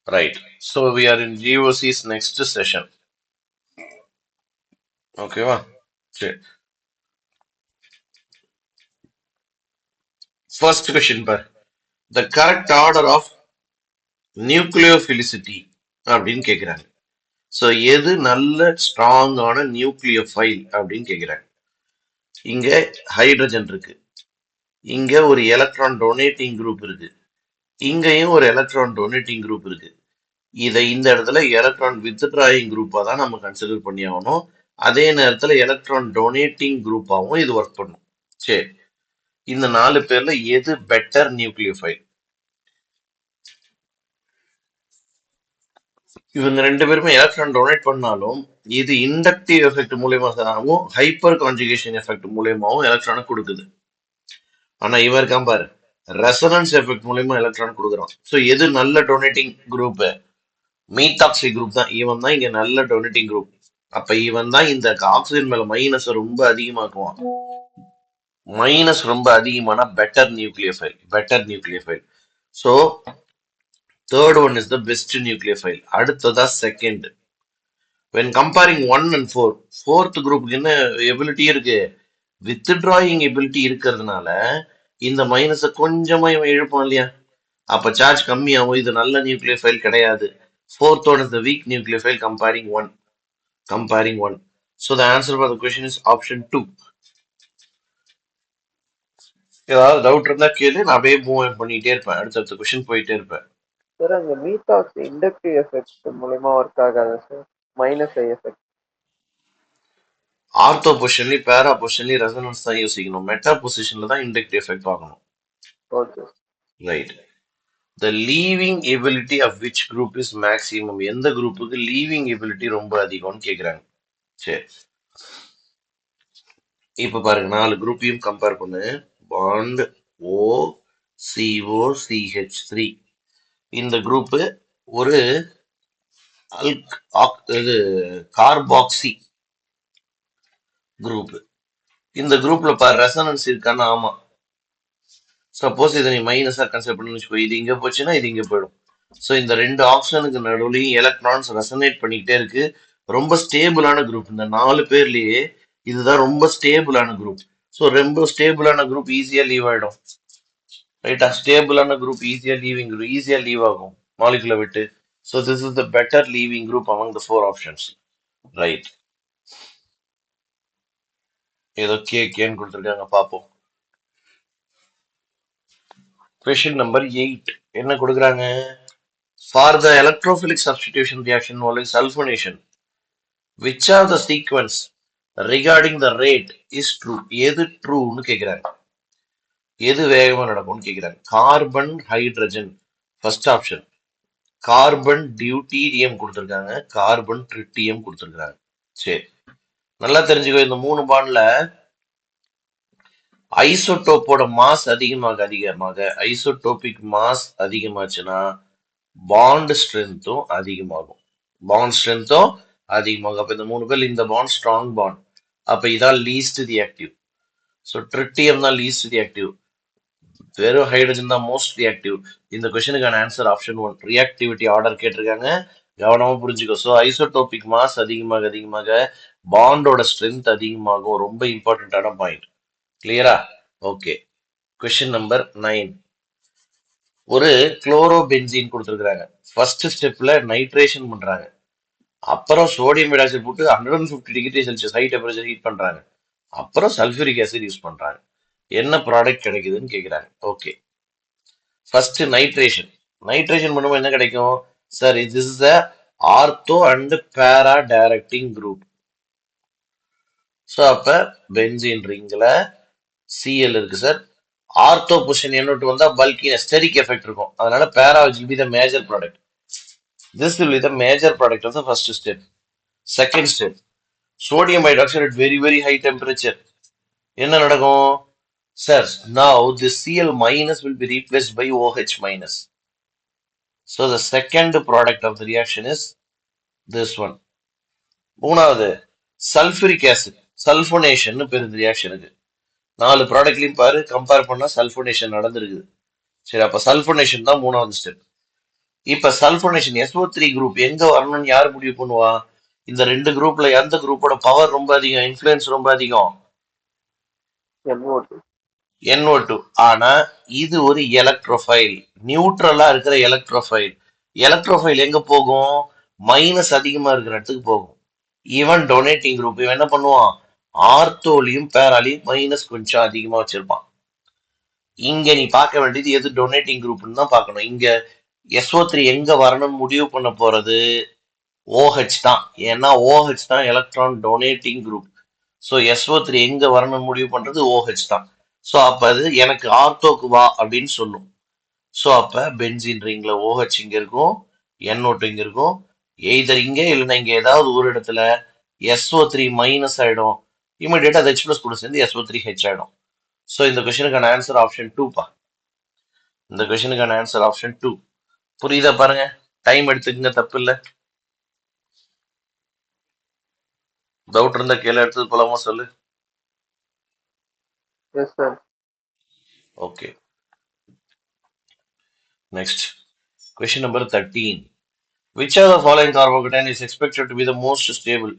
Right. So we are in GOC's next session. Okay, va? Sure. First question, par. The correct order of nucleophilicity அப்படின்னு கேக்குறாங்க. So எது நல்ல ஸ்ட்ராங்கான nucleophile அப்படின்னு கேக்குறாங்க. இங்க ஹைட்ரஜன் இருக்கு, இங்க ஒரு எலக்ட்ரான் டொனேட்டிங் குரூப் இருக்கு, இங்கேயும் ஒரு எலக்ட்ரான் டொனேட்டிங் குரூப் இருக்கு. இதை இந்த இடத்துல எலக்ட்ரான் வித்ட்ராயிங் குரூப்பா தான் நம்ம கன்சிடர் பண்ணி ஆகணும். அதே நேரத்துல எலக்ட்ரான் டொனேட்டிங் குரூப்பாவும் இது ஒர்க் பண்ணும். சரி, இந்த 4 பேர்ல எது பெட்டர் நியூக்ளியோஃபைல்? இவங்க 2 பேருமே எலக்ட்ரான் டொனேட் பண்ணாலும் இது இண்டக்டிவ் எஃபெக்ட் மூலியமாகவும் ஹைப்பர் கான்ஜுகேஷன் எஃபெக்ட் மூலியமாகவும் எலக்ட்ரானை கொடுக்குது. ஆனா இவர் பாரு, ரெசனன்ஸ் எஃபெக்ட் மூலியமா எலக்ட்ரான் கொடுக்குறான். ஸோ எது நல்ல டொனேட்டிங் குரூப்? மீத்தாக்சி குரூப் தான். இவன் தான் இங்க நல்ல டொனேட்டிங் குரூப். அப்ப இவன் தான் இந்த ஆக்சிஜன் மேல மைனஸ் ரொம்ப அதிகமாக்குவான். மைனஸ் ரொம்ப அதிகமான better nucleophile. So third one is the best nucleophile. அடுத்ததா second. when comparing 1 and 4, fourth குரூப்புக்கு என்ன எபிலிட்டி இருக்கு? வித்ட்ராயிங் எபிலிட்டி இருக்கிறதுனால இந்த மைனஸை கொஞ்சமா இவன் இழுப்பான் இல்லையா? அப்ப சார்ஜ் கம்மியாகும். இது நல்ல நியூக்ளியோஃபைல் கிடையாது. Fourth one is the weak nucleophile comparing one. So the answer for the question is option 2. ஏதாவது டவுட் இருந்தா கேளு, நான் அப்படியே மூவ் பண்ணிட்டே இருப்பேன், அடுத்தடுத்த கொஸ்டின் போயிட்டே இருப்பேன். சார் அந்த மீத்தாக்ஸ் இண்டக்டிவ் எஃபெக்ட் மூலமா ஒர்க் ஆகாது sir, minus I effect. Ortho பொசிஷன்லயும் பேரா பொசிஷன்லயும் ரெசனன்ஸ் தான் யோசிக்கணும். மெட்டா பொசிஷன்ல தான் இண்டக்டிவ் எஃபெக்ட் பார்க்கணும். Okay. Right. The leaving ability of which group is maximum? எந்த குரூப்புக்கு லீவிங் எபிலிட்டி ரொம்ப அதிகம்னு கேக்குறாங்க. சரி, இப்ப பாருங்க, 4 குரூப்பையும் கம்பேர் பண்ணு. Bond O CO CH3. இந்த குரூப் ஒரு இது கார்பாக்சி குரூப். இந்த குரூப்ல பாரு ரெசனன்ஸ் இருக்கான்னு. ஆமா, சப்போஸ் இதை நீ மைனஸா கன்சிடர் பண்ணி வச்சுக்கோ, இது இங்க போச்சுன்னா இது இங்க போயிடும். ஸோ இந்த 2 ஆப்ஷனுக்கு நடுவுலையும் எலக்ட்ரான்ஸ் ரெசனேட் பண்ணிக்கிட்டே இருக்கு. ரொம்ப ஸ்டேபிளான குரூப். இந்த 4 பேர்லயே இதுதான் ரொம்ப ஸ்டேபிளான குரூப். ஸோ ரொம்ப ஸ்டேபிளான குரூப் ஈஸியா லீவ் ஆயிடும். ரைட்டா? ஸ்டேபிளான குரூப் ஈஸியா லீவ் ஆகும் மாலிகுலை விட்டு. So this is the better leaving group among the 4 options. Right. ஏதோ கேன்னு கொடுத்துருக்காங்க, பார்ப்போம். Question number 8. என்ன கொடுக்குறாங்க? For the electrophilic substitution reaction involving sulfonation, which of the sequence regarding the rate is true? எது ட்ரூன்னு கேக்குறாங்க. எது வேகமா நடக்கும்னு கேக்குறாங்க. Carbon hydrogen first option, carbon deuterium கொடுத்துருக்காங்க, கார்பன் ட்ரிட்டியம் கொடுத்துருக்காங்க. சரி, நல்லா தெரிஞ்சுக்கோ, இந்த 3 பாண்ட்ல ஐசோடோப்போட மாஸ் அதிகமாக ஐசோடோபிக் மாஸ் அதிகமாச்சுன்னா பாண்ட் ஸ்ட்ரென்த்தும் அதிகமாகும். அப்ப இந்த 3 பேர் இந்த பாண்ட் ஸ்ட்ராங் பாண்ட். அப்ப இதான் லீஸ்ட் ரியாக்டிவ். ஸோ ட்ரிட்டியம் தான் லீஸ்ட் ரியாக்டிவ், வெறும் ஹைட்ரஜன் தான் மோஸ்ட் ரியாக்டிவ். இந்த கொஸ்டினுக்கான ஆன்சர் ஆப்ஷன் 1. ரியாக்டிவிட்டி ஆர்டர் கேட்டிருக்காங்க, கவனமா புரிஞ்சுக்கோ. ஸோ ஐசோடோபிக் மாஸ் அதிகமாக பாண்டோட ஸ்ட்ரென்த் அதிகமாகும். ரொம்ப இம்பார்ட்டன்டான பாயிண்ட். கிளியரா? ஓகே. Question number 9. ஒரு குளோரோபென்சீன் கொடுத்துருக்காங்க. ஃபர்ஸ்ட் ஸ்டெப்ல நைட்ரேஷன் பண்றாங்க, அப்புறம் சோடியம் ஹைட்ராக்சைடு போட்டு 150 degree Celsius high temperature heat பண்றாங்க, அப்புறம் சல்ஃபூரிக் ஆசிட் யூஸ் பண்றாங்க. என்ன ப்ராடக்ட் கிடைக்குதுன்னு கேக்குறாங்க. ஓகே, ஃபர்ஸ்ட் நைட்ரேஷன் பண்ணும்போது என்ன கிடைக்கும்? Sir, this is a ortho and பேரா டைரக்டிங் குரூப். ஸோ அப்ப பென்சீன் ரிங்ல Cl இருக்கு சார். ஆர்த்தோ பொசிஷன் என்ன வந்தா பல்கி ஸ்டெரிக் எஃபெக்ட் இருக்கும். அதனால பேரா will be the major product. This will be the major product of the first step. Second step, sodium hydroxide at very very high temperature. என்ன நடக்கும்? Sir, now this Cl minus will be replaced by OH minus. So the second product of the reaction is this one. மூணாவது sulphuric acid, sulphonation பேர் இந்த ரியாக்ஷனுக்கு. 4 ப்ராடக்ட்லையும் பாரு, compare பண்ணா sulphonation நடந்திருக்குது. சரி, அப்ப சல்ஃபோனேஷன் தான் மூணாவது ஸ்டெப். இப்ப சல்போனேஷன் SO3 குரூப் எங்க வரணும்னு யாரு முடிவு பண்ணுவா? இந்த ரெண்டு குரூப்ல எந்த குரூப்போட பவர் ரொம்ப அதிகம், இன்ஃபுளுன்ஸ் ரொம்ப அதிகம்? NO2. NO2. ஆனா இது ஒரு எலக்ட்ரோஃபைல், நியூட்ரலா இருக்கிற எலக்ட்ரோஃபைல். எலக்ட்ரோஃபைல் எங்க போகும்? மைனஸ் அதிகமா இருக்கிற இடத்துக்கு போகும். ஈவன் டொனேட்டிங் குரூப் இவன் என்ன பண்ணுவான்? ஆர்த்தோலையும் பேராலையும் மைனஸ் கொஞ்சம் அதிகமா வச்சிருப்பான். இங்க நீ பார்க்க வேண்டியது எது டொனேட்டிங் குரூப்னு தான் பார்க்கணும். இங்க SO3 எங்க வரணும்னு முடிவு பண்ண போறது OH தான். ஏன்னா OH தான் electron donating group. So SO3 எங்க வரணும்னு முடிவு பண்றது OH தான். ஸோ அப்ப அது எனக்கு ஆர்த்தோக்கு வா அப்படின்னு சொல்லும். ஸோ அப்ப பென்சின் ரிங்ல OH இங்க இருக்கும், NO2 இங்க இருக்கும். எய்தர் இங்க இல்லைன்னா இங்க ஏதாவது ஒரு இடத்துல SO3 மைனஸ் ஆயிடும். இமிடியேட்டா அது H பிளஸ் கூட சேர்ந்து SO3H ஆயிடும். ஸோ இந்த கொஸ்டினுக்கான ஆன்சர் ஆப்ஷன் 2 பா. இந்த கொஸ்டினுக்கான ஆன்சர் ஆப்ஷன் 2. புரியுதா பாருங்க? டைம் எடுத்துக்கங்க, தப்பு இல்ல. டவுட் இருந்தா கேள்வி எடுத்தது போலாமா சொல்லு. Yes, sir. Okay, next question number 13. Which of the following carbocation is expected to be the most stable?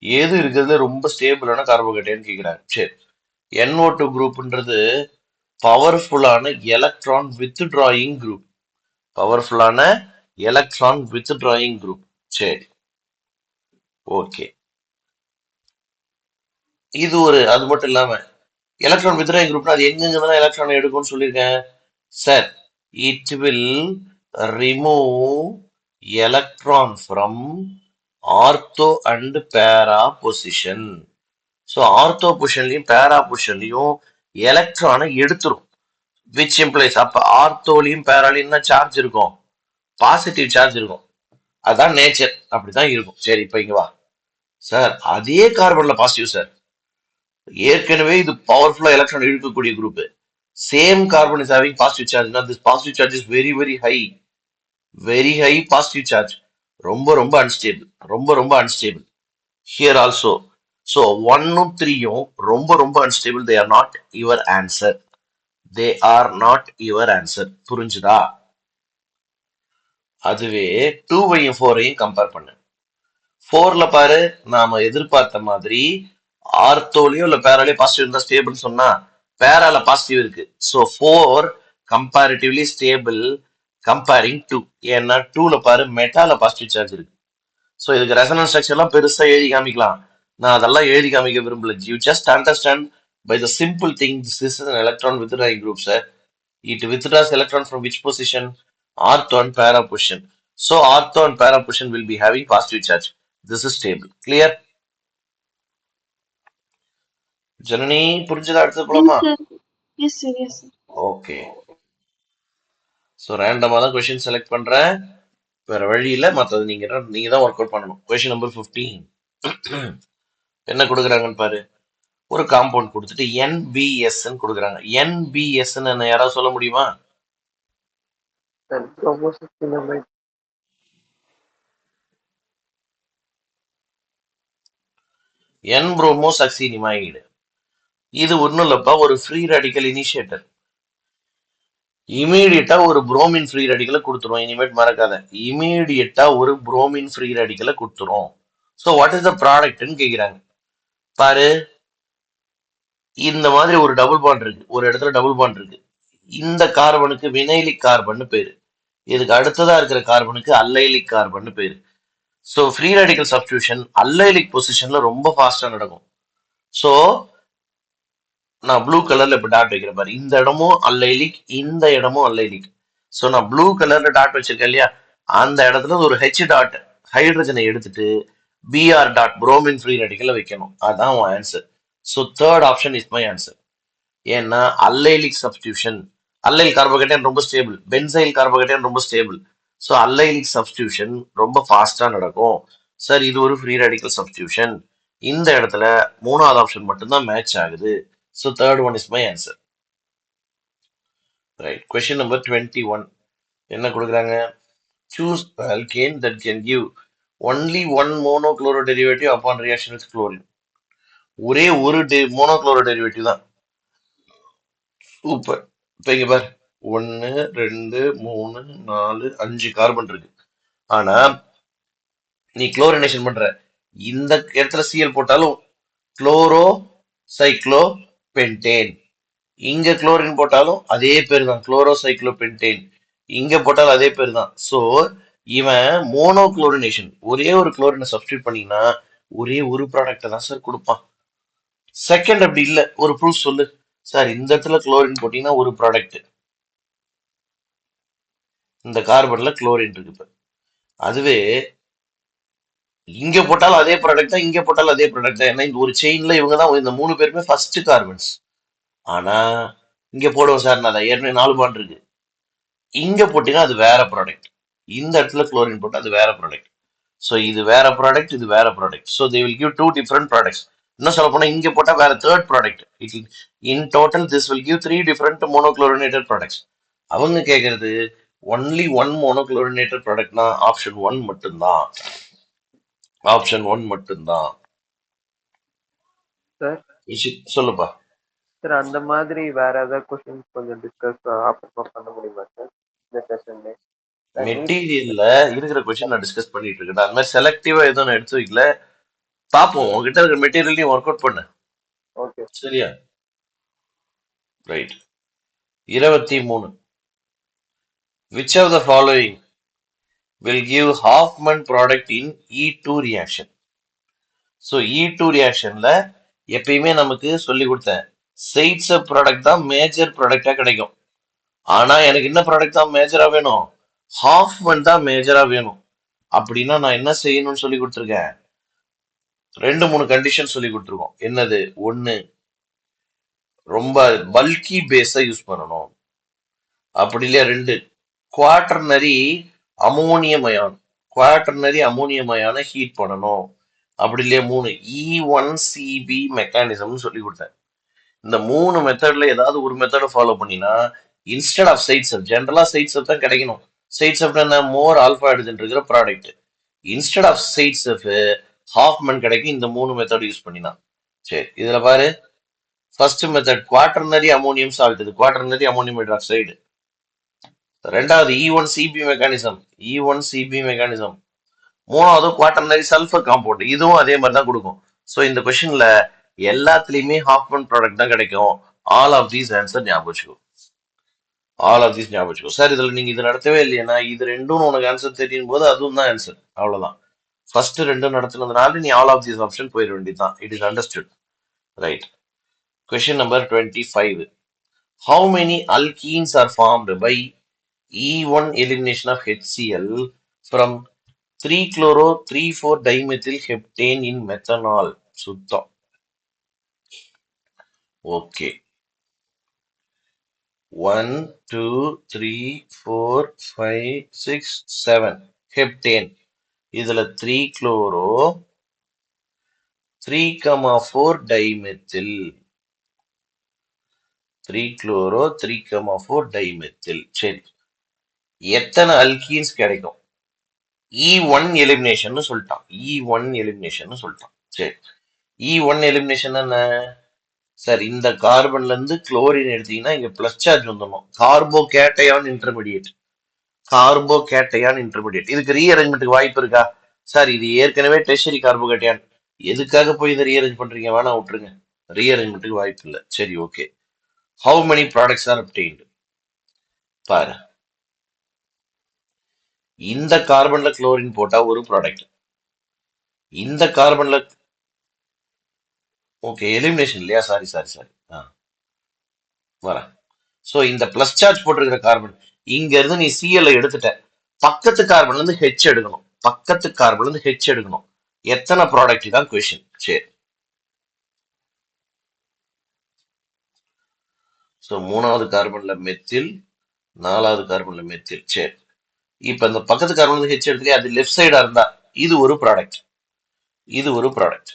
எது இருக்கிறதுல ரொம்ப ஸ்டேபிளான கார்போகேட்டன் கேக்குறாங்க. சரி, NO2 குரூப்ன்றது பவர்ஃபுல்லான எலக்ட்ரான் வித்ட்ராயிங் குரூப். பவர்ஃபுல்லான எலக்ட்ரான் வித்ட்ராயிங் குரூப். சரி, ஓகே. இது ஒரு, அது மட்டும் இல்லாம எலக்ட்ரான் வித்ட்ராயிங் குரூப்னா அது எங்கெங்கதான் எலக்ட்ரான் எடுக்கும்னு சொல்லியிருக்கேன் sir. It will remove electron from ortho and para position. So ortho பொசிஷன்லையும் பேரா பொசிஷன்லையும் எலக்ட்ரானை எடுத்துரும். விச் இம்ப்ளைஸ் அப்ப ஆர்த்தோலையும் பேராலையும் தான் சார்ஜ் இருக்கும், பாசிட்டிவ் சார்ஜ் இருக்கும். அதான் நேச்சர், அப்படிதான் இருக்கும். சரி, இப்ப இங்க வா சார். அதே கார்பன்ல பாசிட்டிவ் சார். ஏற்கனவே இது பவர்ஃபுல்லா எலக்ட்ரான் இழுக்கக்கூடிய group. Same carbon is having positive charge. This positive charge is very very high, very high positive charge. ரொம்ப ரொம்ப அன்ஸ்டேபிள், ரொம்ப ரொம்ப அன்ஸ்டேபிள். Here also. ஸோ 1ம் 3யும் ரொம்ப ரொம்ப unstable. They are not your answer. They are not your answer. புரிஞ்சுதா? அதுவே 2வையும் 4ஐயும் கம்பேர் பண்ணு. 4ல பாரு, நாம எதிர்பார்த்த மாதிரி ஆர்த்தோலயோ இல்ல பேராலயோ பாசிட்டிவ் இருந்தா ஸ்டேபிள் சொன்னா, பேரால பாசிட்டிவ் இருக்கு. So 4 comparatively stable comparing 2. ஏன்னா 2ல பாரு மெட்டால பாசிட்டிவ் சார்ஜ் இருக்கு. ஸோ இதுக்கு ரெசனன்ஸ் ஸ்ட்ரக்சர் எல்லாம் பெருசா எழுதி காமிக்கலாம். நான் அதெல்லாம் எழுதி காமிக்க விரும்பல. You just understand by the simple thing. This is an electron withdrawing group, sir. It withdraws electron from which position? Ortho and para position. So ortho and para position will be having positive charge. This is stable. Clear? Janani, புரிஞ்சதா? அடுத்தது Yes, போலாமா? sir. Yes, sir. Yes, sir. Okay. So ரேண்டமா தான் question select பண்றேன், வேற வழி இல்ல. மற்றது நீங்க தான் ஒர்க் அவுட் பண்ணணும். கொஸ்டின் நம்பர் 15 என்ன கொடுக்குறாங்கன்னு பாரு. ஒரு காம்பவுண்ட் கொடுத்துட்டு NBS கொடுக்குறாங்க. NBS என்ன யாராவது சொல்ல முடியுமா? Sir, bromosuccinamide. N-bromosuccinimide. இது ஒண்ணும் இல்லப்பா, ஒரு ஃப்ரீ ரேடிக்கல் இனிஷியேட்டர். இமீடியட்டா ஒரு புரோமின் ஃப்ரீ ரேடிக்கலை கொடுத்துரும். இனிமேட் மறக்காத, இமீடியட்டா ஒரு புரோமின் ஃப்ரீ ரேடிக்கலை கொடுத்துரும். ஸோ வாட் இஸ் த ப்ராடக்ட்னு கேக்குறாங்க. பாரு, இந்த மாதிரி ஒரு டபுள் பாண்ட் இருக்கு, ஒரு இடத்துல டபுள் பாண்ட் இருக்கு. இந்த கார்பனுக்கு வினைலிக் கார்பன் பேரு, இதுக்கு அடுத்ததா இருக்கிற கார்பனுக்கு அல்லைலிக் கார்பன் பேரு. So free radical substitution allylic பொசிஷன்ல ரொம்ப ஃபாஸ்டா நடக்கும். ஸோ நான் ப்ளூ கலர்ல இப்ப டாட் வைக்கிறேன் பாரு. இந்த இடமும் அல்லைலிக், இந்த இடமும் அல்லைலிக். ஸோ நான் ப்ளூ கலர்ல டாட் வச்சிருக்கேன் இல்லையா, அந்த இடத்துல ஒரு H டாட் ஹைட்ரஜனை எடுத்துட்டு Br டாட் புரோமின் ஃப்ரீ ரேடிக்கல்ல வைக்கணும். அதான் உன் answer. So third option is my answer. ஏன்னா அல்லைலிக் சப்ஸ்டியூஷன், அல்லைல் கார்போகேட்டன் ரொம்ப ஸ்டேபிள், பென்சைல் கார்போகேட்டன் ரொம்ப ஸ்டேபிள். ஸோ அல்லைலிக் சப்ஸ்டியூஷன் ரொம்ப ஃபாஸ்டா நடக்கும். சார் இது ஒரு ஃப்ரீ ரேடிக்கல் சப்ஸ்டியூஷன். இந்த இடத்துல மூணாவது ஆப்ஷன் மட்டும்தான் மேட்ச் ஆகுது. So third one is my answer. Right. Question number 21 என்ன கொடுக்குறாங்க? Choose alkane that can give only one monochloro derivative upon reaction with chlorine. ஒரே ஒரு மோனோக்ளோரோ டெரிவேட்டிவ் தான். சூப்பர். இப்ப இங்க பாரு, 1 2 3 4 5 கார்பன் இருக்கு. ஆனா நீ குளோரினேஷன் பண்ற இந்த இடத்துல Cl போட்டாலும் குளோரோ சைக்ளோ பென்டேன். இங்க குளோரின் போட்டாலும் அதே பேர் தான், குளோரோ சைக்ளோ பென்டேன். இங்க போட்டாலும் அதே பேர் தான். சோ இவன் மோனோ குளோரினேஷன், ஒரே ஒரு குளோரினை சப்ஸ்டியூட் பண்ணீங்கன்னா ஒரே ஒரு ப்ராடக்ட தான் சார் கொடுப்பான். செகண்ட் அப்படி இல்ல, ஒரு ப்ரூஃப் சொல்லு சார். இந்த இடத்துல குளோரின் போட்டீங்கன்னா ஒரு ப்ராடக்ட், இந்த கார்பன்ல குளோரின் இருக்கு. இப்ப அதுவே இங்க போட்டாலும் அதே ப்ராடக்ட் தான், இங்க போட்டாலும் அதே ப்ராடக்ட் தான். ஏன்னா இந்த ஒரு செயின்ல இவங்க தான் இந்த 3 பேருமே ஃபர்ஸ்ட் கார்பன்ஸ். ஆனா இங்க போடுவோம் சார், நான் ஏற்கனவே 4 பாண்ட் இருக்கு. இங்க போட்டீங்கன்னா அது வேற ப்ராடக்ட், இந்த இடத்துல குளோரின் போட்டா அது வேற ப்ராடக்ட். ஸோ இது வேற ப்ராடக்ட், இது வேற product. So they will give 2 different products. இன்னும் சொல்ல போனா இங்க போட்டா வேற third product. In total this will give 3 different monochlorinated products. அவங்க கேட்கறது ஒன்லி ஒன் மோனோக்ளோரினேட்டட் ப்ராடக்ட்னா ஆப்ஷன் 1 மட்டும்தான். ஆப்ஷன் 1 மட்டும்தான். சார் சொல்லுப்பா. சார் அந்த மாதிரி வேற ஏதாவது கொஸ்டின் கொஞ்சம் டிஸ்கஸ் அப்புறமா பண்ண முடியுமா சார் இந்த செஷன்ல? மெட்டீரியல்ல இருக்கிற கொஸ்டின் நான் டிஸ்கஸ் பண்ணிட்டு இருக்கேன். அந்த மாதிரி செலக்டிவா எதுவும் நான் எடுத்து வைக்கல. பாப்போம், உங்ககிட்ட இருக்கிற மெட்டீரியல் ஒர்க் அவுட் பண்ணு. ஓகே சரியா? Right. 23. Which of the following will give Hoffman product in E2 reaction? So E2 reactionல எப்பயுமே நமக்கு சொல்லி கொடுத்தேன், சைட்ஸ் ப்ராடக்ட் தான் மேஜர் ப்ராடக்டா கிடைக்கும். ஆனா எனக்கு என்ன ப்ராடக்ட் தான் மேஜரா வேணும்? ஹாஃப்மன் தான் மேஜரா வேணும். அப்படின்னா நான் என்ன செய்யணும்னு சொல்லி கொடுத்துருக்கேன்? 2 3 கண்டிஷன் சொல்லி கொடுத்துருக்கோம். என்னது? ஒண்ணு, ரொம்ப பல்கி பேஸை யூஸ் பண்ணணும். அப்படி இல்லையா 2, quaternary ammonium ion, quaternary ammonium அயானை ஹீட் பண்ணணும். அப்படி இல்லையா 3, E1CB மெக்கானிசம்னு சொல்லி கொடுத்தேன். இந்த 3 மெத்தட்ல ஏதாவது ஒரு மெத்தடை ஃபாலோ பண்ணினா இன்ஸ்டெட் ஆஃப் சைட்ஸ் அப், ஜென்ரலா சைட்ஸ் அப் தான் கிடைக்கணும். சைட்ஸ் அப் என்ன? மோர் ஆல்பா ஹைட்ரஜன் இருக்கிற product. Instead of Saytzeff Hofmann கிடைக்கும் இந்த 3 மெத்தட் யூஸ் பண்ணினா. சரி, இதுல பாரு. First method quaternary ammonium salt, இது குவாட்டர்னரி அமோனியம் ஹைட்ராக்சைடு. ரெண்டாவது E1CB மெக்கானிசம், E1CB மெக்கானிசம். மூணாவது குவாட்டர்னரி சல்ஃபர் காம்பவுண்ட், இதுவும் அதே மாதிரி தான் கொடுக்கும். ஸோ இந்த கொஸ்டின்ல எல்லாத்துலயுமே ஹாஃப்மன் ப்ராடக்ட் தான் கிடைக்கும். ஆல் ஆஃப் தீஸ் ஆன்சர் ஞாபகம் வச்சுக்கோ. ஆல் ஆஃப் தீஸ் ஞாபகம் வச்சுக்கோ. சார் இதுல நீங்க இது நடத்தவே இல்லையா? இது ரெண்டும் உனக்கு ஆன்சர் தெரியும் போது அதுவும் தான் ஆன்சர். அவ்வளவுதான். ஃபர்ஸ்ட் ரெண்டும் நடத்துனதுனால நீ ஆல் ஆஃப் தீஸ் ஆப்ஷன் போயிட வேண்டியதுதான். It is understood. Right. Question number 25. How many alkenes are formed by E1 elimination of HCl from 3-chloro-3,4-dimethyl heptane in methanol? சுத்தம். ஓகே. 1 2 3 4 5 6 7 ஹெப்டேன். இதுல 3-chloro 3,4 dimethyl, 3-chloro 3,4 dimethyl. சரி, எத்தனை alkenes கிடைக்கும்? E1 elimination சொல்லிட்டான். E1 elimination சொல்லிட்டான். சரி, E1 elimination என்ன sir? இந்த கார்பன்ல இருந்து குளோரின் எடுத்தீங்கன்னா இங்க பிளஸ் சார்ஜ் வந்துடணும். கார்போகேட்டையான் இன்டர்மீடியேட், கார்போகேட்டையான் இன்டர்மீடியேட். இதுக்கு ரீஅரேஞ்ச்மெண்ட்டுக்கு வாய்ப்பு இருக்கா சார்? இது ஏற்கனவே டெர்ஷரி கார்போகேட்டையான், எதுக்காக போய் இதை ரீஅரேஞ்ச் பண்றீங்க? வேணா விட்டுருங்க, ரீஅரேஞ்ச்மெண்ட்டுக்கு வாய்ப்பு இல்லை. சரி, okay. How many products are obtained? பாரு, இந்த கார்பன்ல குளோரின் போட்டா ஒரு ப்ராடக்ட், இந்த கார்பன்ல ஓகே எலிமினேஷன் இல்லையா? சாரி சாரி சாரி, வரேன். ஸோ இந்த பிளஸ் சார்ஜ் போட்டிருக்கிற கார்பன் இங்க இருந்து நீ சிஎல் எடுத்துட்ட, பக்கத்து கார்பன்ல இருந்து ஹெச் எடுக்கணும், பக்கத்து கார்பன்ல இருந்து ஹெச் எடுக்கணும். எத்தனை ப்ராடக்ட் தான் கொஸ்டின். சரி, ஸோ 3வது கார்பன்ல மெத்தில், 4வது கார்பன்ல மெத்தில். சரி, இப்ப இந்த பக்கத்து கார்பன்ல இருந்து ஹெச் எடுத்துக்க, அது லெஃப்ட் சைடா இருந்தா இது ஒரு ப்ராடக்ட், இது ஒரு ப்ராடக்ட்.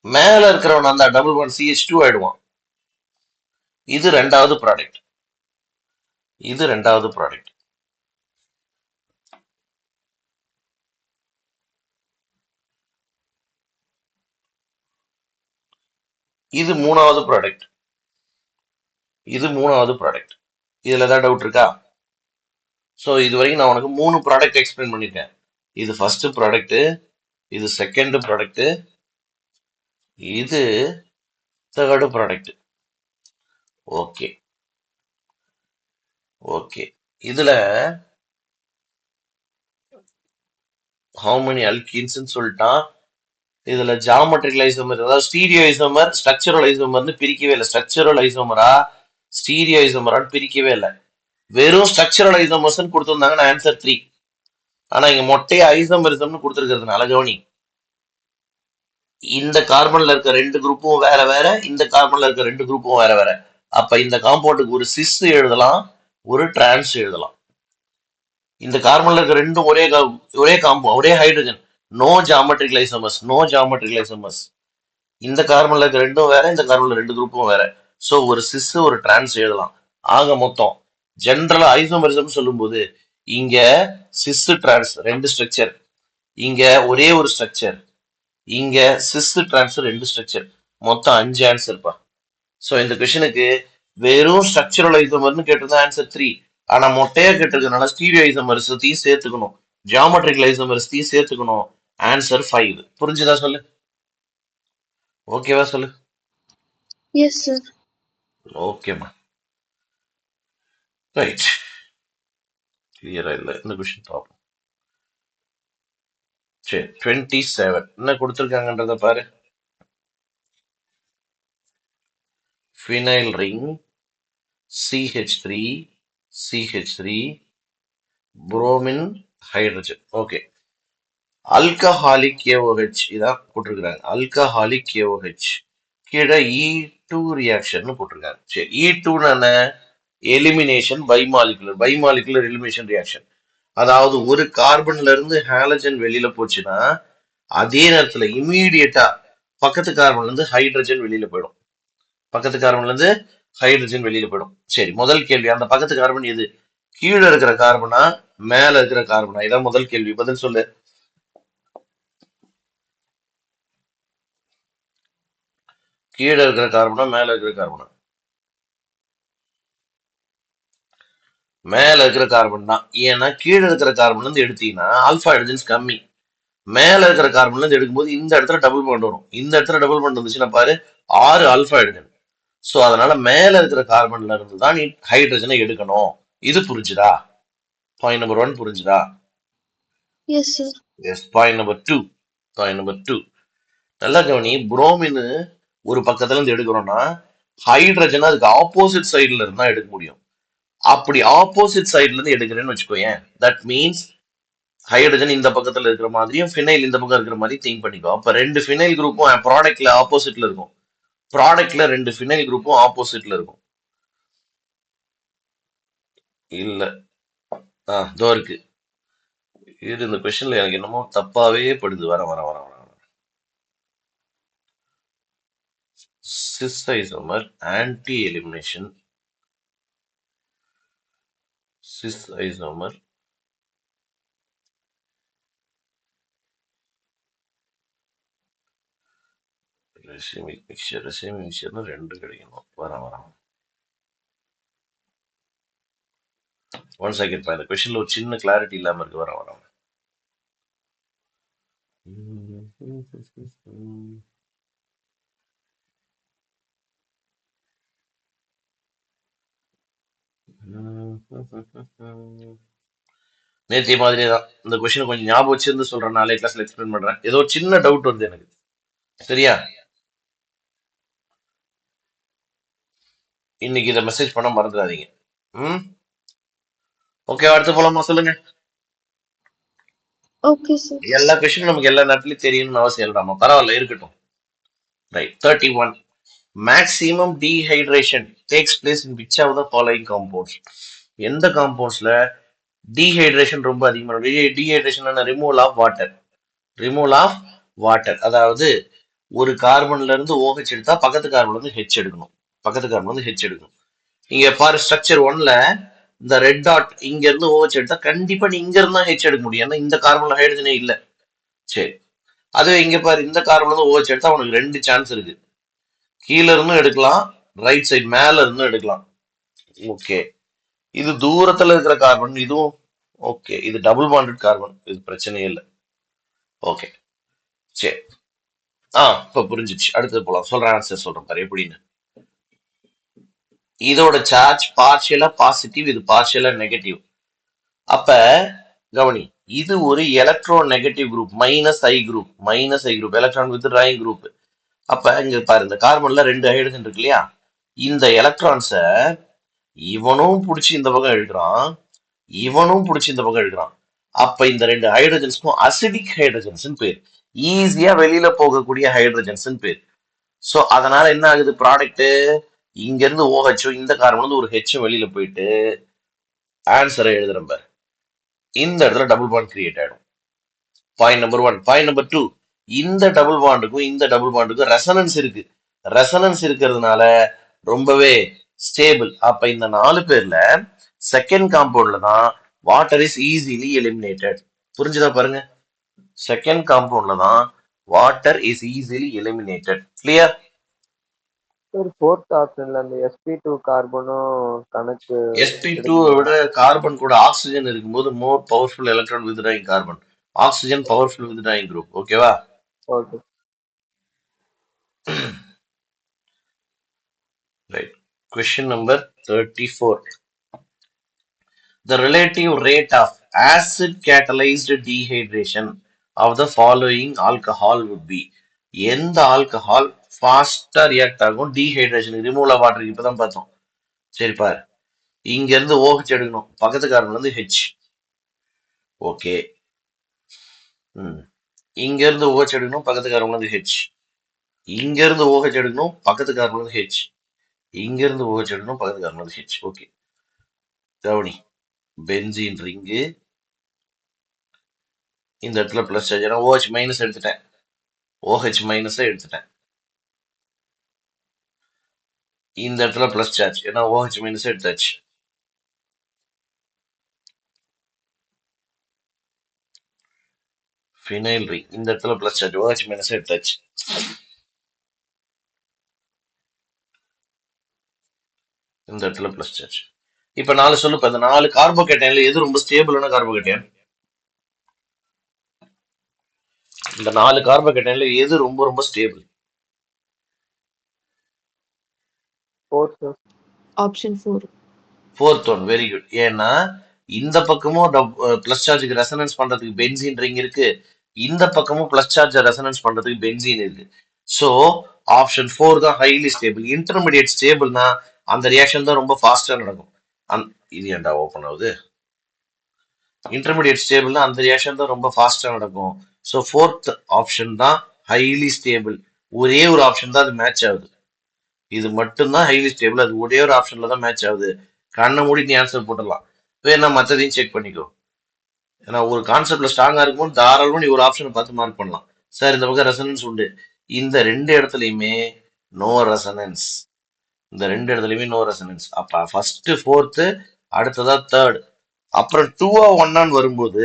மேல இருக்கிறவன் அந்த டபுள் ஒன் CH2 ஆயிடுவான். இது ரெண்டாவது ப்ராடக்ட், இது ரெண்டாவது ப்ராடக்ட். இது மூணாவது ப்ராடக்ட். இது மூணாவது ப்ராடக்ட். இதுல ஏதாவது டவுட் இருக்கா? ஸோ இது வரைக்கும் நான் உனக்கு 3 ப்ராடக்ட் எக்ஸ்பிளைன் பண்ணிருக்கேன். இது ஃபர்ஸ்ட் ப்ராடக்ட், இது செகண்ட் ப்ராடக்ட், இது தேர்டு ப்ராடக்ட். Okay okay. இதுல how many alkenes சொல்லிட்டான். இதுல ஜாமெட்ரிக்கல் ஐசோமர், அதாவது ஸ்டீரியோ ஐசோமர், ஸ்ட்ரக்சரல் ஐசோமர்னு பிரிக்கவே இல்லை. ஸ்ட்ரக்சரல் ஐசோமரா ஸ்டீரியோ ஐசோமரான்னு பிரிக்கவே இல்லை. வெறும் ஸ்ட்ரக்சரல் ஐசோமர்ஸ் கொடுத்திருந்தாங்கன்னா ஆன்சர் 3. ஆனா இங்க மொட்டையா ஐசோமரிசம்னு கொடுத்துருக்கிறதுனால கவனி, இந்த கார்பன்ல இருக்க 2 குரூப்பும் வேற வேற, இந்த கார்பன்ல இருக்க 2 குரூப்பும் வேற வேற. அப்ப இந்த காம்பவுண்டுக்கு ஒரு சிஸ் எழுதலாம், ஒரு டிரான்ஸ் எழுதலாம். இந்த கார்பன்ல இருக்க ரெண்டும் ஒரே காம்பவுண்ட், ஒரே hydrogen. No geometrical isomers, no geometrical isomers. இந்த கார்பன்ல இருக்க ரெண்டும் வேற, இந்த கார்பன்ல 2 குரூப்பும் வேற. சோ ஒரு சிஸ் ஒரு டிரான்ஸ் எழுதலாம். ஆக மொத்தம் ஜெனரலா ஐசோமரிசம் சொல்லும்போது இங்க சிஸ் டிரான்ஸ் 2 ஸ்ட்ரக்சர், இங்க ஒரே ஒரு ஸ்ட்ரக்சர், இங்க சிஸ் டிரான்ஸ் 2 ஸ்ட்ரக்சர், மொத்தம் 5 ஆன்சர்ப்பா. சோ இந்த கொஸ்டினுக்கு வெறும் ஸ்ட்ரக்சரல் ஐசோமர்னு கேட்டிருந்தா ஆன்சர் 3. ஆனா மொட்டையா கேட்டிருக்கனால ஸ்டீரியோ ஐசோமர்ஸையும் சேர்த்துக்கணும், ஜியாமெட்ரிக்கல் ஐசோமர்ஸையும் சேர்த்துக்கணும். ஆன்சர் 5. புரிஞ்சுதா சொல்லு? ஓகேவா சொல்லு? Yes, sir. ஓகேம்மா, ரைட். கிளியரா இல்ல இந்த கொஸ்டின் பார்ப்போம். சரி, 27 என்ன கொடுத்துருக்காங்கன்றத பாரு. Phenyl ring, CH3, CH3, bromine, hydrogen. Okay. Alcoholic KOH இதான் போட்டிருக்கிறாங்க. அல்கஹாலிக் KOH கீழே E2 ரியாக்ஷன் போட்டிருக்காங்க. சரி, E2 elimination bimolecular, bimolecular elimination reaction. அதாவது ஒரு கார்பன்ல இருந்து ஹாலஜன் வெளியில போச்சுன்னா அதே நேரத்துல இமீடியட்டா பக்கத்து கார்பன்ல இருந்து ஹைட்ரஜன் வெளியில போயிடும். பக்கத்து கார்பன்ல இருந்து ஹைட்ரஜன் வெளியில போயிடும். சரி, முதல் கேள்வி, அந்த பக்கத்து கார்பன் எது? கீழே இருக்கிற கார்பனா மேல இருக்கிற கார்பனா? இதான் முதல் கேள்வி. பதில் சொல்லு. கீழே இருக்கிற கார்பனா மேல இருக்கிற கார்பனா? மேல இருக்கிற கார்பன் தான். ஏன்னா கீழே இருக்கிற கார்பன்ல இருந்து எடுத்தீங்கன்னா ஆல்பா ஹைட்ரஜன்ஸ் கம்மி. மேல இருக்கிற கார்பன்ல இருந்து எடுக்கும்போது இந்த இடத்துல டபுள் பாண்ட் வரும். இந்த இடத்துல டபுள் பாண்ட் வந்துச்சுன்னா பாரு 6 ஆல்பா ஹைட்ரஜன். சோ அதனால மேல இருக்கிற கார்பன்ல இருந்து தான் நீ ஹைட்ரஜனை எடுக்கணும். இது புரிஞ்சுதா? பாயிண்ட் நம்பர் 1 புரிஞ்சுதா? Yes, sir. Yes. Point number 2, point number 2 நல்லா கவனி. புரோமின் ஒரு பக்கத்துல இருந்து எடுக்கிறோம்னா ஹைட்ரஜன் அதுக்கு ஆப்போசிட் சைடுல இருந்தா எடுக்க முடியும். அப்படி ஆப்போசிட் சைடுல இருந்து எடுக்கிறேன்னு வச்சுக்கோயேன், தட் மீன்ஸ் ஹைட்ரஜன் இந்த பக்கத்துல இருக்கிற மாதிரியும் ஃபினைல் இந்த பக்கம் இருக்கிற மாதிரி திங்க் பண்ணிக்கோ. அப்ப 2 ஃபினைல் குரூப்பும் ப்ராடக்ட்ல ஆப்போசிட்ல இருக்கும். ப்ராடக்ட்ல 2 ஃபினைல் குரூப்பும் ஆப்போசிட்ல இருக்கும். இல்ல இதோ இருக்கு. இது இந்த கொஸ்டின்ல எனக்கு என்னமோ தப்பாவே படுது. வர வர வர வர cis isomer anti elimination, cis isomer racemic mixture, racemic மிக்சர்னு 2 கிடைக்கணும். வர வர 1 செகண்ட். இந்த கொஸ்டின்ல ஒரு சின்ன கிளாரிட்டி இல்லாம இருக்கு. வர வர நேத்திய மாதிரியே தான் இந்த கொஸ்டின் கொஞ்சம் ஞாபகம் வச்சிருந்து சொல்றேன். நாளை கிளாஸ்ல எக்ஸ்பிளைன் பண்றேன். ஏதோ சின்ன டவுட் வருது எனக்கு. சரியா? இன்னைக்கு இதை மெசேஜ் பண்ண மறந்துடாதீங்க. ஓகே, அடுத்து போலாமா? சொல்லுங்க. Okay, sir. எல்லா கொஸ்டினும் நமக்கு எல்லா நேரத்துலயும் தெரியணும்னு அவசியம் இல்லாம பரவாயில்ல, இருக்கட்டும். Right. 31 maximum dehydration takes place in which of the following compounds? எந்த காம்பவுண்ட்ஸ்ல டீஹைட்ரேஷன் ரொம்ப அதிகமான? Dehydration removal of water, removal of water. அதாவது ஒரு கார்பன்ல இருந்து OH எடுத்தா பக்கத்து கார்பன்ல இருந்து H எடுக்கணும், பக்கத்து கார்பன்ல இருந்து H எடுக்கணும். இங்க பாரு ஸ்ட்ரக்சர் 1ல இந்த ரெட் டாட் இங்க இருந்து OH எடுத்தா கண்டிப்பா நீ இங்க இருந்தா H எடுக்க முடியும். ஏன்னா இந்த கார்பன்ல ஹைட்ரஜனே இல்ல. சரி, அதுவே இங்க பாரு இந்த கார்பன்ல இருந்து OH எடுத்தா உனக்கு 2 சான்ஸ் இருக்கு. கீழ இருந்தும் எடுக்கலாம், ரைட் சைடு மேல இருந்தும் எடுக்கலாம். ஓகே, இது தூரத்துல இருக்கிற கார்பன், இதுவும் ஓகே. இது டபுள் பாண்டட் கார்பன், இது பிரச்சனையே இல்லை. ஓகே, சரி. இப்ப புரிஞ்சிச்சு. அடுத்தது போலாம். சொல்ற ஆன்சர் சொல்றேன் பாரு எப்படின்னு. இதோட சார்ஜ் பார்ஷியலா பாசிட்டிவ், இது பார்ஷியலா நெகட்டிவ். அப்ப கவனி, இது ஒரு electro negative group, -I group, electron withdrawing group. அப்ப இங்க பாரு, இந்த கார்பன்ல 2 ஹைட்ரஜன் இருக்கு இல்லையா? இந்த எலக்ட்ரான்ஸ இவனும் புடிச்சு இந்த பக்கம் இழுக்கிறான், இவனும் புடிச்சு இந்த பக்கம் இழுக்கிறான். அப்ப இந்த 2 ஹைட்ரஜன்ஸ்க்கும் அசிடிக் ஹைட்ரஜன்ஸ் பேர், ஈஸியா வெளியில போகக்கூடிய ஹைட்ரஜன்ஸ் பேர். சோ அதனால என்ன ஆகுது ப்ராடக்ட், இங்க இருந்து OH, இந்த கார்பன் வந்து ஒரு H வெளியில போயிட்டு ஆன்சரை எழுதுறேன் பாரு. இந்த இடத்துல டபுள் பாண்ட் கிரியேட் ஆயிடும். Point number 1. பாயிண்ட் நம்பர் 2, இந்த டபுள் பாண்டுக்கும் இந்த டபுள் பாண்டுக்கும் ரெசனன்ஸ் இருக்கு. ரெசனன்ஸ் இருக்கிறதுனால ரொம்பவே ஸ்டேபிள். அப்ப இந்த 4 பேர்ல செகண்ட் காம்பவுண்ட்ல தான் வாட்டர் இஸ் ஈஸிலி எலிமினேட்டட். புரிஞ்சுதா பாருங்க? செகண்ட் காம்பவுண்ட்ல தான் water is easily eliminated. Clear? Sir fourth ஆப்ஷன்ல அந்த sp2 கார்பனும் கணக்கு sp2 விட கார்பன் கூட ஆக்சிஜன் இருக்கும்போது more powerful electron withdrawing carbon. Oxygen powerful withdrawing group. ஓகேவா? Okay. Right. Question number 34. The relative rate of acid catalyzed dehydration of the following alcohol would be. எந்த alcohol ஃபாஸ்டா react ஆகும் dehydration, remove வாட்டருக்கு? இப்பதான் பார்த்தோம். சரி பாரு, இங்க இருந்து OH எடுக்கணும், பக்கத்து கார்பன்ல இருந்து H. ஓகே, இங்க இருந்து OH எடுக்கணும், பக்கத்து கார்பன்ல இருந்து H. இங்க இருந்து OH எடுக்கணும், பக்கத்து கார்பன்ல இருந்து H. இங்க இருந்து OH எடுக்கணும், பக்கத்து கார்பன்ல இருந்து H. ஓகே, கவனி, பென்சீன் ரிங்கு இந்த இடத்துல பிளஸ் சார்ஜ், ஏன்னா OH மைனஸ் எடுத்துட்டேன், OH மைனஸ் எடுத்துட்டேன். இந்த இடத்துல பிளஸ் சார்ஜ், ஏன்னா OH மைனஸ் எடுத்தாச்சு. ஃபினைல் ரிங், இந்த இடத்துல பிளஸ் சார்ஜ், OH மைனஸ் எடுத்தாச்சு. இந்த இடத்துல பிளஸ் சார்ஜ். இப்ப 4 சொல்லுப்ப, இந்த 4 கார்போகேட்டைன்ல எது ரொம்ப ஸ்டேபிளான கார்போகேட்டைன்? இந்த 4 கார்போகேட்டைன்ல எது ரொம்ப ரொம்ப stable? Option 4. Fourth one, very good. ஏன்னா இந்த பக்கமும் பிளஸ் சார்ஜுக்கு ரெசனன்ஸ் பண்றதுக்கு பென்சீன் ரிங் இருக்கு, இந்த பக்கமும் பிளஸ் சார்ஜ் ரெசனன்ஸ் பண்றதுக்கு பென்சீன் இருக்கு. சோ ஆப்ஷன் 4 தான் ஹைலி ஸ்டேபிள். இன்டர்மீடியட் ஸ்டேபிள்னா அந்த ரியாக்ஷன் தான் ரொம்ப ஃபாஸ்டா நடக்கும். இது ஏன்டா ஓபன் ஆகுது? இன்டர்மீடியட் ஸ்டேபிள்னா அந்த ரியாக்ஷன் தான் ரொம்ப ஃபாஸ்டா நடக்கும். ஸோ ஃபோர்த் ஆப்ஷன் தான் ஹைலி ஸ்டேபிள். ஒரே ஒரு ஆப்ஷன் தான் அது மேட்ச் ஆகுது, இது மட்டும்தான் ஹைலி ஸ்டேபிள். அது ஒரே ஒரு ஆப்ஷன்ல தான் மேட்ச் ஆகுது. கண்ணை மூடி நீ ஆன்சர் போட்டுடலாம், வேணா மற்றதையும் செக் பண்ணிக்கோ. ஏன்னா ஒரு கான்செப்ட்ல ஸ்ட்ராங்கா இருக்கும்போது தாராளமா நீ ஒரு ஆப்ஷனை பார்த்து மார்க் பண்ணலாம். சார் இந்த பக்கம் ரெசனன்ஸ் உண்டு, இந்த 2 இடத்துலையுமே நோ ரெசனன்ஸ், இந்த 2 இடத்துலையுமே நோ ரெசனன்ஸ். அப்ப ஃபர்ஸ்ட் ஃபோர்த்து, அடுத்ததா தேர்ட், அப்புறம் 2ஆ 1ஆன்னு வரும்போது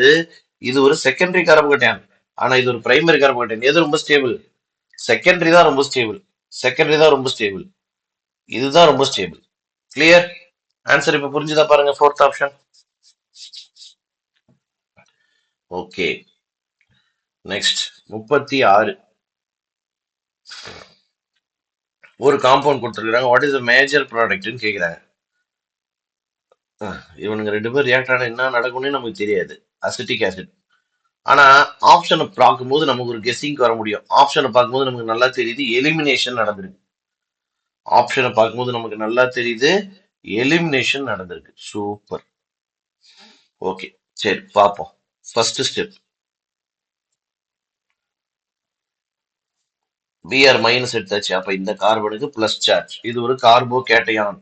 இது ஒரு செகண்டரி கார்போகேட்டைன், ஆனா இது ஒரு பிரைமரி கார்போகேட்டைன். எது ரொம்ப ஸ்டேபிள்? செகண்டரி தான் ரொம்ப ஸ்டேபிள், செகண்டரி தான் ரொம்ப ஸ்டேபிள், இதுதான் ரொம்ப ஸ்டேபிள். கிளியர்? ஆன்சர் இப்ப புரிஞ்சுதா பாருங்க, ஃபோர்த் ஆப்ஷன். Okay, next 36. ஒரு காம்பவுண்ட் கொடுத்துருக்காங்க, வாட் இஸ் த மேஜர் ப்ராடக்ட்னு கேக்குறாங்க. இவனுங்க 2 பேர் ரியாக்ட் ஆனா என்ன நடக்கும்னு நமக்கு தெரியாது, அசிட்டிக் ஆசிட். ஆனா ஆப்ஷனை பார்க்கும்போது நமக்கு ஒரு கெஸ்ஸிங் வர முடியும். ஆப்ஷனை பார்க்கும்போது நமக்கு நல்லா தெரியுது எலிமினேஷன் நடந்திருக்கு. ஆப்ஷனை பார்க்கும்போது நமக்கு நல்லா தெரியுது எலிமினேஷன் நடந்திருக்கு. சூப்பர். ஓகே, சரி பார்ப்போம். ஃபர்ஸ்ட் ஸ்டெப், Br மைனஸ் எடுத்தாச்சு. அப்ப இந்த கார்பனுக்கு பிளஸ் சார்ஜ், இது ஒரு கார்போகேட்டையான்.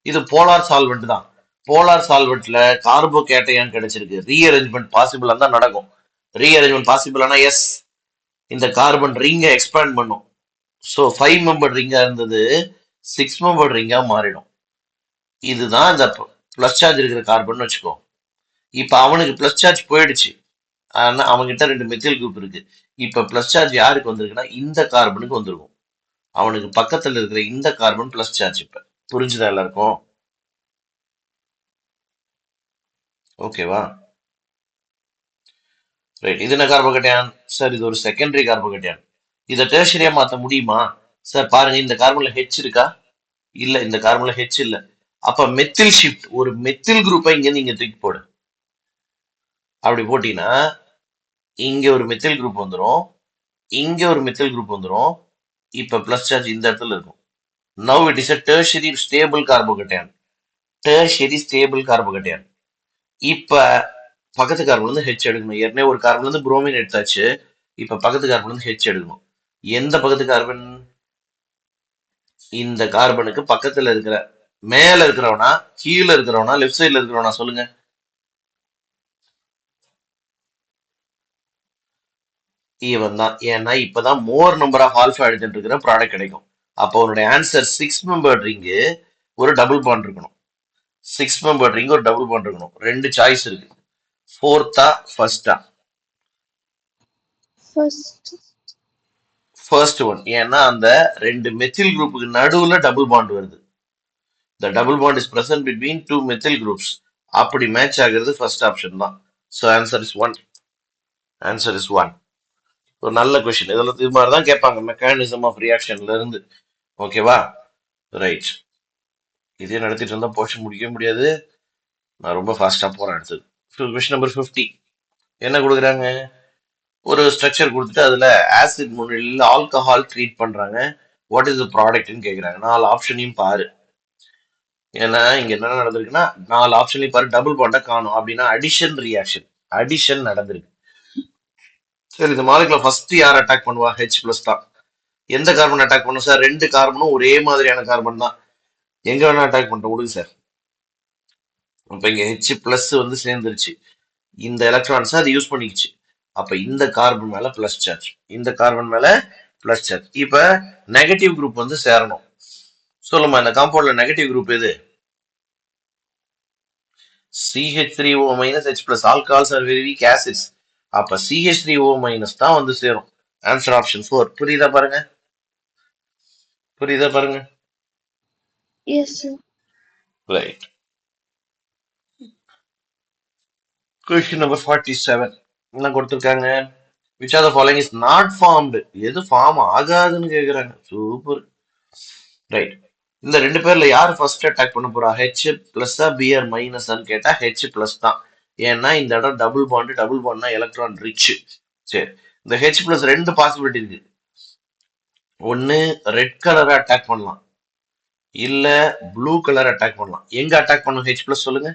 இது போலார் சால்வெண்ட் தான். போலார் சால்வெண்ட்ல கார்போகேட்டையான் கிடைச்சிருக்கு. ரீஅரேஞ்ச்மெண்ட் பாசிபிளா தான் நடக்கும். ரீஅரேஞ்ச்மெண்ட் பாசிபிளானா எஸ், இந்த கார்பன் ரிங்கை எக்ஸ்பேண்ட் பண்ணும். ஸோ 5 மெம்பர் ரிங்கா இருந்தது 6 மெம்பர் ரிங்கா மாறிடும். இதுதான் இந்த பிளஸ் சார்ஜ் இருக்கிற கார்பன் வச்சுக்கோ. இப்ப அவனுக்கு பிளஸ் சார்ஜ் போயிடுச்சு, ஆனா அவன்கிட்ட 2 மெத்தில் குரூப் இருக்கு. இப்ப பிளஸ் சார்ஜ் யாருக்கு வந்திருக்குன்னா இந்த கார்பனுக்கு வந்திருக்கும். அவனுக்கு பக்கத்துல இருக்கிற இந்த கார்பன் பிளஸ் சார்ஜ். இப்ப புரிஞ்சுதா எல்லாருக்கும்? ஓகேவா? ரைட். இது என்ன கார்போகேட்டையான் சார்? இது ஒரு செகண்டரி கார்போகேட்டையான். இதை டெர்ஷரியா மாத்த முடியுமா சார்? பாருங்க, இந்த கார்பன்ல ஹெச் இருக்கா? இல்ல, இந்த கார்பன்ல ஹெச் இல்ல. அப்ப மெத்தில் ஷிஃப்ட், ஒரு மெத்தில் குரூப்பை இங்க நீங்க தூக்கி போடு. அப்படி போட்டீங்கன்னா இங்க ஒரு மெத்தில் குரூப் வந்துடும், இங்க ஒரு மெத்தில் குரூப் வந்துடும். இப்ப பிளஸ் சார்ஜ் இந்த இடத்துல இருக்கும். Now it is a tertiary stable carbocation. tertiary stable carbocation. இப்ப பக்கத்து கார்பன்ல இருந்து ஹெச் எடுக்கணும். ஏற்கனவே ஒரு கார்பன்ல இருந்து புரோமின் எடுத்தாச்சு. இப்ப பக்கத்து கார்பன்ல இருந்து ஹெச் எடுக்கணும். எந்த பக்கத்து கார்பன்? இந்த கார்பனுக்கு பக்கத்துல இருக்கிற, மேல இருக்கிறவனா கீழே இருக்கிறவனா லெஃப்ட் சைட்ல இருக்கிறவனா சொல்லுங்க. இவன் தான். ஏன்னா இப்பதான் more number of alpha hydrogen இருக்கிற ப்ராடக்ட் கிடைக்கும். அப்போ உன்னுடைய ஆன்சர் 6 மெம்பர் ரிங்கு ஒரு டபுள் பாண்ட் இருக்கணும். 6 மெம்பர் ரிங் ஒரு டபுள் பாண்ட் இருக்கணும். ரெண்டு சாய்ஸ் இருக்கு, ஃபோர்த்தா ஃபர்ஸ்டா? First one. ஏன்னா அந்த ரெண்டு மெத்தில் குரூப்புக்கு நடுவுல டபுள் பாண்ட் வருது. The double bond is present between two methyl groups. அப்படி மேட்ச் ஆகிறது ஃபர்ஸ்ட் ஆப்ஷன் தான். So answer is 1. Answer is 1. ஒரு நல்ல கொஸ்டின். இதுல இது மாதிரி தான் கேட்பாங்க, மெக்கானிசம் ஆஃப் ரியாக்ஷன்ல இருந்து. ஓகேவா? ரைட். இதே நடத்திட்டு இருந்தா போர்ஷன் முடிக்க முடியாது. நான் ரொம்ப ஃபாஸ்டா போறேன். அடுத்தது கொஸ்டின் நம்பர் 50. என்ன கொடுக்குறாங்க? ஒரு ஸ்ட்ரக்சர் கொடுத்துட்டு அதுல ஆசிட் முன்னிலையில் ஆல்கஹால் ட்ரீட் பண்றாங்க. வாட் இஸ் த ப்ராடக்ட்னு கேட்குறாங்க. 4 ஆப்ஷனையும் பாரு. ஏன்னா இங்க என்ன நடந்திருக்குன்னா 4 ஆப்ஷன்லயும் பாரு, டபுள் பாண்டா காணும். அப்படின்னா அடிஷன் ரியாக்ஷன், அடிஷன் நடந்திருக்கு. சரி, இந்த மாலிகுலர் ஃபர்ஸ்ட் யார் அட்டாக் பண்ணுவா? ஹெச் பிளஸ் தான். எந்த கார்பன் அட்டாக் பண்ணும் சார்? ரெண்டு கார்பனும் ஒரே மாதிரியான கார்பன் தான். எங்க வேணா அட்டாக் பண்ணிட்டு விடுங்க சார். அப்ப இங்க ஹெச் பிளஸ் வந்து சேர்ந்துருச்சு. இந்த எலக்ட்ரான்ஸ் அது யூஸ் பண்ணிக்கிச்சு. அப்ப இந்த கார்பன் மேல பிளஸ் சார்ஜ், இந்த கார்பன் மேல பிளஸ் சார்ஜ். இப்ப நெகட்டிவ் குரூப் வந்து சேரணும். சொல்லுமா, இந்த காம்பவுண்ட்ல நெகட்டிவ் குரூப் எது? CH3O minus H plus. Alcohols are very weak acids. அப்ப CH3O minus தான் வந்து சேரும். Answer option 4. புரியுதா பாருங்க? புரியுதா பாருங்க? Yes, sir. Right. Question number 47. என்ன கொடுத்திருக்காங்க? which of the following is not formed? எது ஃபார்ம் ஆகாதுன்னு கேக்குறாங்க. சூப்பர். ரைட். இந்த ரெண்டு பேர்ல யார் ஃபர்ஸ்ட் அட்டாக் பண்ண போறா? ஹெச் பிளஸ்ஸா பிஆர் மைனஸான்னு கேட்டா ஹெச் பிளஸ் தான். ஏன்னா இந்த இடம் டபுள் பாண்ட்னா எலக்ட்ரான் ரிச். சரி, இந்த ஹெச் பிளஸ் ரெண்டு பாசிபிலிட்டி இருக்கு. ஒன்னு ரெட் கலரை அட்டாக் பண்ணலாம், இல்ல ப்ளூ கலர் அட்டாக் பண்ணலாம். எங்க அட்டாக் பண்ணும் ஹெச் பிளஸ் சொல்லுங்க?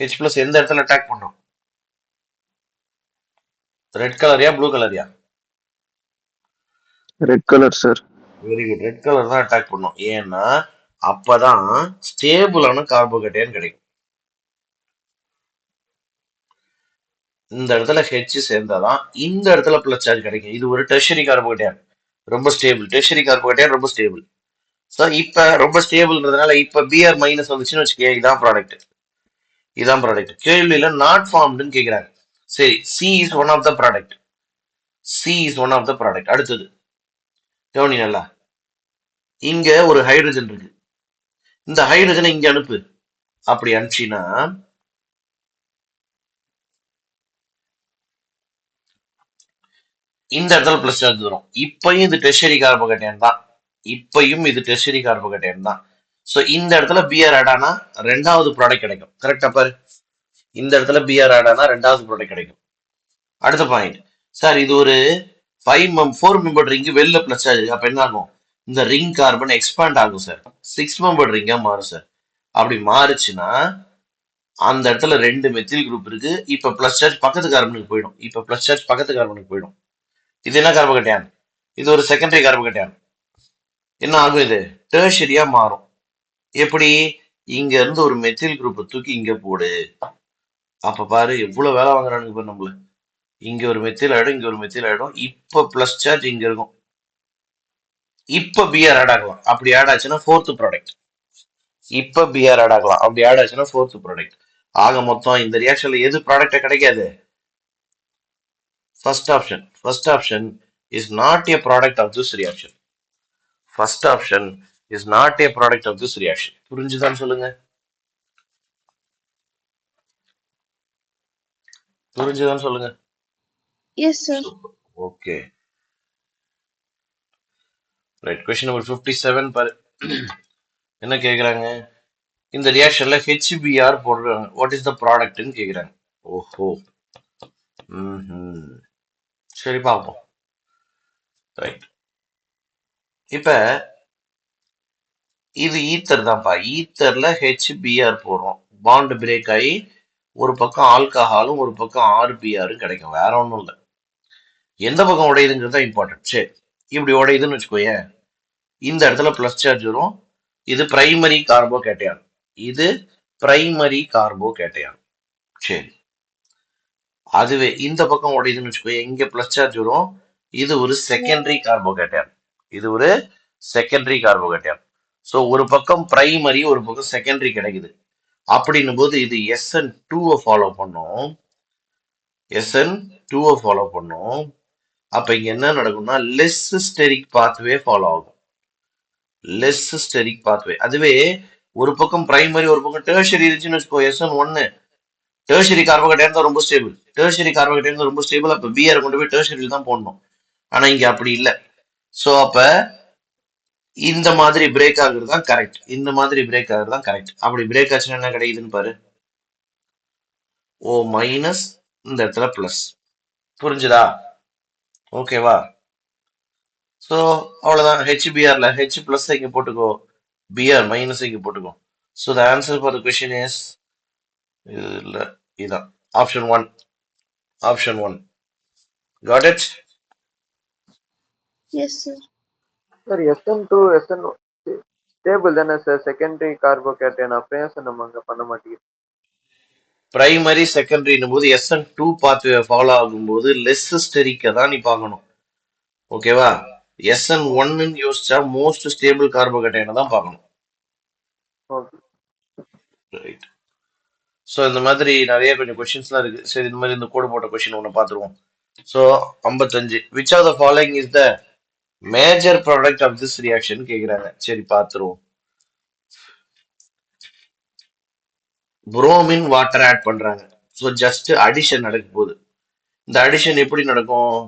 ஹெச் பிளஸ் எந்த இடத்துல அட்டாக் பண்ணும்? ரெட் கலரியா ப்ளூ கலரியா? Red colour sir. Very good. Red colour தான் அட்டாக் பண்ணும். ஏன்னா அப்பதான் ஸ்டேபிளான கார்போகேட்டையான் கிடைக்கும். இந்த இடத்துல ஹெச் சேர்ந்தாதான் இந்த இடத்துல பிளஸ் சார்ஜ் கிடைக்கும். இது ஒரு டெர்ஷரி கார்போகேட்டையான், ரொம்ப ஸ்டேபிள். டெர்ஷரி கார்போகேட்டையான் ரொம்ப ஸ்டேபிள். ஸோ இப்ப ரொம்ப ஸ்டேபிள்ன்றதுனால இப்ப பிஆர் மைனஸ் வந்துச்சுன்னு வச்சுக்கே, இதான் ப்ராடக்ட். இதான் ப்ராடக்ட். கேள்வியில நாட் ஃபார்ம்டுன்னு கேக்குறாங்க. சரி, C is one of the product. C is one of the product. அடுத்தது கவனி நல்லா. இங்க ஒரு ஹைட்ரஜன் இருக்கு. இந்த ஹைட்ரஜனை இங்க அனுப்பு. அப்படி அனுப்பிச்சின்னா இந்த இடத்துல பிளஸ் சார்ஜ் வரும். இப்பயும் இது டெர்ஷரி கார்போகேட்டையான் தான். இப்பயும் இது டெர்ஷரி கார்போகேட்டையான் தான். சோ இந்த இடத்துல பிஆர் ஆட் ஆனா ரெண்டாவது ப்ராடக்ட் கிடைக்கும். கரெக்டா பாரு? இந்த இடத்துல பிஆர் ஆட் ஆனா ரெண்டாவது ப்ராடக்ட் கிடைக்கும். அடுத்த பாயிண்ட் சார், இது ஒரு 4 மெம்பர் ரிங் வெளில பிளஸ் சார்ஜ் இருக்கு. அப்ப என்ன ஆகும்? இந்த ரிங் கார்பன் எக்ஸ்பாண்ட் ஆகும் சார். 6 மெம்பர் ரிங்கா மாறும் சார். அப்படி மாறுச்சுன்னா அந்த இடத்துல ரெண்டு மெத்தில் குரூப் இருக்கு. இப்ப பிளஸ் சார்ஜ் பக்கத்து கார்பனுக்கு போயிடும். இப்ப பிளஸ் சார்ஜ் பக்கத்து கார்பனுக்கு போயிடும். இது என்ன கார்போகேட்டையான்? இது ஒரு செகண்டரி கார்போகேட்டையான். என்ன ஆகும்? இது டெர்ஷரியா மாறும். எப்படி? இங்க இருந்து ஒரு மெத்தில் குரூப் தூக்கி இங்க போடு. அப்ப பாரு எவ்வளவு வேலை வாங்குறானுங்க பாரு நம்மள. இங்க ஒரு மெத்தில் ஆயிடும், இங்க ஒரு மெத்தில் ஆயிடும். இப்ப பிளஸ் சார்ஜ் இங்க இருக்கும். இப்ப பிஆர் ஆட் ஆகலாம். அப்படி ஆட் ஆச்சுன்னா ஃபோர்த் ப்ராடக்ட். இப்ப பிஆர் ஆட் ஆகலாம். அப்படி ஆட் ஆச்சுன்னா ஃபோர்த் ப்ராடக்ட். ஆக மொத்தம் இந்த ரியாக்ஷன்ல எது ப்ராடக்டா கிடைக்காது? First option is not a product of this reaction. First option is not a product of this reaction. புரிஞ்சுதான்னு சொல்லுங்க. புரிஞ்சுதான்னு சொல்லுங்க. Yes, sir. Super. Okay. Right. Question number 57 பாரு. என்ன கேக்குறாங்க? இந்த ரியாக்ஷன்ல HBr போடுறாங்க. What is the product ன்னு கேக்குறாங்க. ஓஹோ. சரி பார்ப்போம். ரைட். இப்ப இது ஈத்தர் தான்ப்பா. ஈத்தர்ல HBr போடுறோம். பாண்ட் பிரேக் ஆகி ஒரு பக்கம் ஆல்கஹாலும் ஒரு பக்கம் ஆர்பிஆரும் கிடைக்கும். வேற ஒன்றும் இல்லை. எந்த பக்கம் உடையுதுங்கிறது தான் இம்பார்ட்டன்ட். சரி, இப்படி உடையுதுன்னு வச்சுக்கோயேன். இந்த இடத்துல பிளஸ் சார்ஜ் வரும். இது பிரைமரி கார்போகேட்டையான். இது பிரைமரி கார்போகேட்டையான். சரி, அதுவே இந்த பக்கம் உடையுதுன்னு வச்சுக்கோயேன். இங்க பிளஸ் சார்ஜ் வரும். இது ஒரு செகண்டரி கார்போகேட்டையான். இது ஒரு செகண்டரி கார்போகேட்டையான். ஸோ ஒரு பக்கம் பிரைமரி ஒரு பக்கம் செகண்டரி கிடைக்குது. அப்படின்னும் போது இது SN2 ஃபாலோ பண்ணும். SN2 ஃபாலோ பண்ணும். அப்ப இங்க என்ன நடக்கும்னா லெஸ் ஸ்டெரிக் பாத்வே ஃபாலோ ஆகும். Less steric pathway. அதுவே ஒரு பக்கம் பிரைமரி ஒரு பக்கம் டெர்ஷரி இருந்துச்சுன்னு வச்சுக்கோ. SN1 டெர்ஷரி கார்போகேட்டையான் தான் ரொம்ப ஸ்டேபிள். டெர்ஷரி கார்போகேட்டையான் தான் ரொம்ப ஸ்டேபிள். அப்ப பிஆர் கொண்டு போய் டெர்ஷரியில் தான் போடணும். ஆனா இங்க அப்படி இல்லை. ஸோ அப்ப இந்த மாதிரி பிரேக் ஆகுறது தான் கரெக்ட். இந்த மாதிரி பிரேக் ஆகுறது தான் கரெக்ட். அப்படி பிரேக் ஆச்சுன்னா என்ன கிடைக்குதுன்னு பாரு. O மைனஸ் இந்த இடத்துல பிளஸ். புரிஞ்சுதா? ஓகேவா? ஸோ அவ்வளோதான். HBRல H பிளஸ் இங்க போட்டுக்கோ, BR மைனஸ் இங்க போட்டுக்கோ. So the answer for the question is இல்லை, இதான் option 1. Option 1. Got it? Yes, sir. Sir SN2 SN stable தானே சார்? செகண்டரி கார்போகேட்டையான் அப்படியே சார் நம்ம அங்கே பண்ண மாட்டேங்குது. பிரைமரி செகண்டரின்னும் போது SN2 பாத்வே ஃபாலோ ஆகும்போது லெஸ் ஸ்டெரிக்கை தான் நீ பார்க்கணும். ஓகேவா? SN1 யோசிச்சா மோஸ்ட் ஸ்டேபிள் கார்போகேட்டைனை தான் பார்க்கணும். ரைட். ஸோ இந்த மாதிரி நிறைய கொஞ்சம் கொஸ்டின்ஸ்லாம் இருக்கு. சரி, இந்த மாதிரி இந்த கோடு போட்ட கொஸ்டின் ஒன்று பார்த்துருவோம். So 55. Which of the following is the major product of this reaction கேட்குறாங்க. சரி, பார்த்துருவோம். புரோமின் வாட்டர் ஆட் பண்றாங்க. ஸோ ஜஸ்ட் அடிஷன் நடக்க போகுது. இந்த அடிஷன் எப்படி நடக்கும்?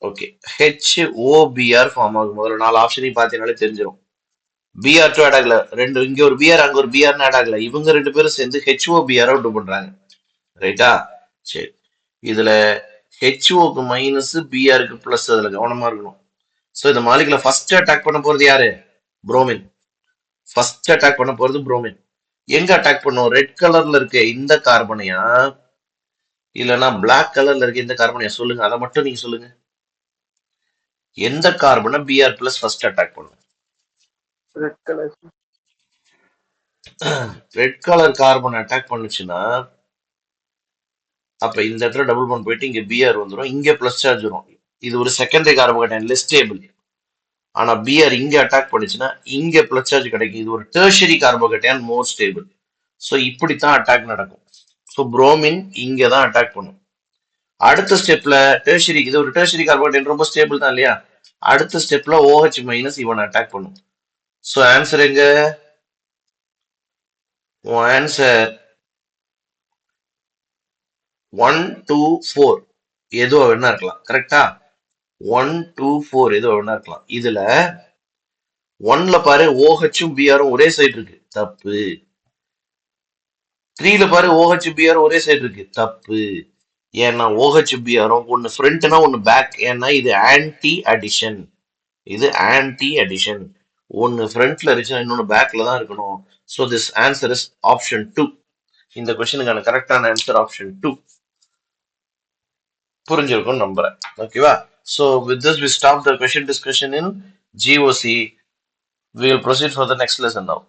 ஓகே, HOBr ஃபார்ம் ஆகும். முதல்ல 4 ஆப்ஷனையும் பார்த்தீங்கனாலே தெரிஞ்சிடும். BR2 ஆட் ஆகல. இங்க ஒரு BR அங்க ஒரு BR ஆட் ஆகல. இவங்க 2 பேரும் சேர்ந்து HOBr அவுட் பண்றாங்க. ரைட்டா? சரி, இதுல HOக்கு மைனஸ் BRக்கு பிளஸ். அதுல கவனமா இருக்கணும். ஸோ இந்த மாலிகுல ஃபர்ஸ்ட் அட்டாக் பண்ண போறது யாரு? புரோமின். ஃபர்ஸ்ட் அட்டாக் பண்ண போறது புரோமின். எங்க அட்டாக் பண்ணும்? ரெட் கலர்ல இருக்க இந்த கார்பனையா இல்லைன்னா பிளாக் கலர்ல இருக்க இந்த கார்பனையா? சொல்லுங்க, அதை மட்டும் நீங்க சொல்லுங்க. எந்த கார்பனை BR பிளஸ் ஃபர்ஸ்ட் அட்டாக் பண்ணும்? Red colour. Red colour carbon attack பண்ணுச்சுன்னா அப்ப இந்த இடத்துல டபுள் பாண்ட் போயிட்டு இங்க BR வந்துடும். இங்க பிளஸ் சார்ஜ் வரும். இது ஒரு செகண்டரி கார்போகேட்டையான், லெஸ் ஸ்டேபிள். ஆனா BR இங்க அட்டாக் பண்ணுச்சுன்னா இங்க பிளஸ் சார்ஜ் கிடைக்கும். இது ஒரு டெர்ஷரி கார்போகேட்டையான், மோர் ஸ்டேபிள். ஸோ இப்படித்தான் அட்டாக் நடக்கும். ஸோ புரோமின் இங்க தான் அட்டாக் பண்ணும். அடுத்த ஸ்டெப்ல டெர்ஷரி, இது ஒரு டெர்ஷரி கார்போகேட்டையான் ரொம்ப ஸ்டேபிள் தான் இல்லையா? அடுத்த ஸ்டெப்ல OH மைனஸ் இவன் அட்டாக் பண்ணும். ஸோ ஆன்சர் எங்க? ஆன்சர் 1, 2, 4 எதுவா வேணா இருக்கலாம். கரெக்டா? 1, 2, 4 எதுவா வேணா இருக்கலாம். இதுல 1ல பாரு OHம் BRம் ஒரே சைடு இருக்கு, தப்பு. 3ல பாரு OH BR ஒரே சைடு இருக்கு, தப்பு. ஏன்னா OH BRம் ஒன்னு ஃப்ரண்ட்னா ஒன்னு பேக். ஏன்னா இது ஆன்டி அடிஷன். இது ஆன்டி அடிஷன். ஒன்னு ஃப்ரண்ட்ல இருந்துச்சுன்னா இன்னொன்னு பேக்ல தான் இருக்கணும். So this answer is option 2. இந்த கொஸ்டினுக்கான கரெக்டான ஆன்சர் ஆப்ஷன் 2. புரிஞ்சிருக்கும் நம்புறேன். ஓகேவா? So with this we stop the question discussion in GOC. We will proceed for the next lesson now.